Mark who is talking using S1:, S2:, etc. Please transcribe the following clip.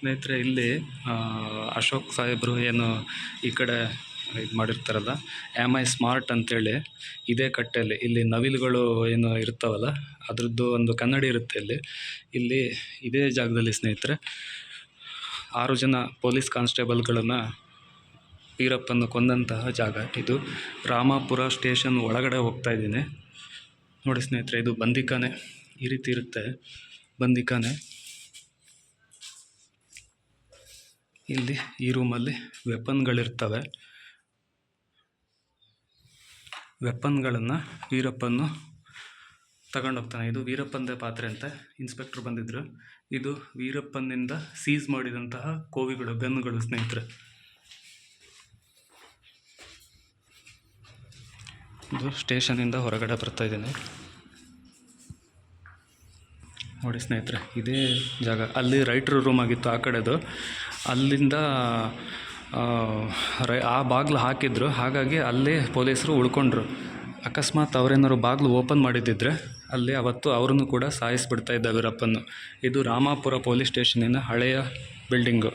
S1: ಸ್ನೇಹಿತರೆ ಇಲ್ಲಿ ಅಶೋಕ್ ಸಾಹೇಬರು ಏನು ಈ ಕಡೆ ಇದು ಮಾಡಿರ್ತಾರಲ್ಲ ಆ್ಯಮ್ ಐ ಸ್ಮಾರ್ಟ್ ಅಂತೇಳಿ ಇದೇ ಕಟ್ಟೆಯಲ್ಲಿ ಇಲ್ಲಿ ನವಿಲುಗಳು ಏನು ಇರ್ತಾವಲ್ಲ ಅದ್ರದ್ದು ಒಂದು ಕನ್ನಡಿ ಇರುತ್ತೆ ಇಲ್ಲಿ ಇದೇ ಜಾಗದಲ್ಲಿ ಸ್ನೇಹಿತರೆ 6 ಜನ ಪೊಲೀಸ್ ಕಾನ್ಸ್ಟೇಬಲ್ಗಳನ್ನು ವೀರಪ್ಪನ್ನು ಕೊಂದಂತಹ ಜಾಗ ಇದು. ರಾಮಾಪುರ ಸ್ಟೇಷನ್ ಒಳಗಡೆ ಹೋಗ್ತಾ ಇದ್ದೀನಿ ನೋಡಿ ಸ್ನೇಹಿತರೆ. ಇದು ಬಂದಿಖಾನೆ, ಈ ರೀತಿ ಇರುತ್ತೆ ಬಂದಿಖಾನೆ. ಇಲ್ಲಿ ಈ ರೂಮಲ್ಲಿ ವೆಪನ್ಗಳಿರ್ತವೆ. ವೆಪನ್ಗಳನ್ನು ವೀರಪ್ಪನ್ನು ತಗೊಂಡೋಗ್ತಾನೆ. ಇದು ವೀರಪ್ಪಂದೇ ಪಾತ್ರೆ ಅಂತ ಇನ್ಸ್ಪೆಕ್ಟ್ರ್ ಬಂದಿದ್ದರು. ಇದು ವೀರಪ್ಪನಿಂದ ಸೀಸ್ ಮಾಡಿದಂತಹ ಕೋವಿಗಳು, ಗನ್ಗಳು ಸ್ನೇಹಿತರೆ. ಇದು ಸ್ಟೇಷನಿಂದ ಹೊರಗಡೆ ಬರ್ತಾ ಇದ್ದೀನಿ ನೋಡಿ ಸ್ನೇಹಿತರೆ. ಇದೇ ಜಾಗ. ಅಲ್ಲಿ ರೈಟ್ರ್ ರೂಮ್ ಆಗಿತ್ತು ಆ ಕಡೆದು. ಅಲ್ಲಿಂದ ಆ ಬಾಗಿಲು ಹಾಕಿದ್ರು, ಹಾಗಾಗಿ ಅಲ್ಲೇ ಪೊಲೀಸರು ಉಳ್ಕೊಂಡ್ರು. ಅಕಸ್ಮಾತ್ ಅವರೇನಾದ್ರು ಬಾಗಿಲು ಓಪನ್ ಮಾಡಿದ್ದಿದ್ರೆ ಅಲ್ಲಿ ಅವತ್ತು ಅವ್ರನ್ನೂ ಕೂಡ ಸಾಯಿಸಿಬಿಡ್ತಾ ಇದ್ದ ವೀರಪ್ಪನ್ನು. ಇದು ರಾಮಾಪುರ ಪೊಲೀಸ್ ಸ್ಟೇಷನಿನ ಹಳೆಯ ಬಿಲ್ಡಿಂಗು.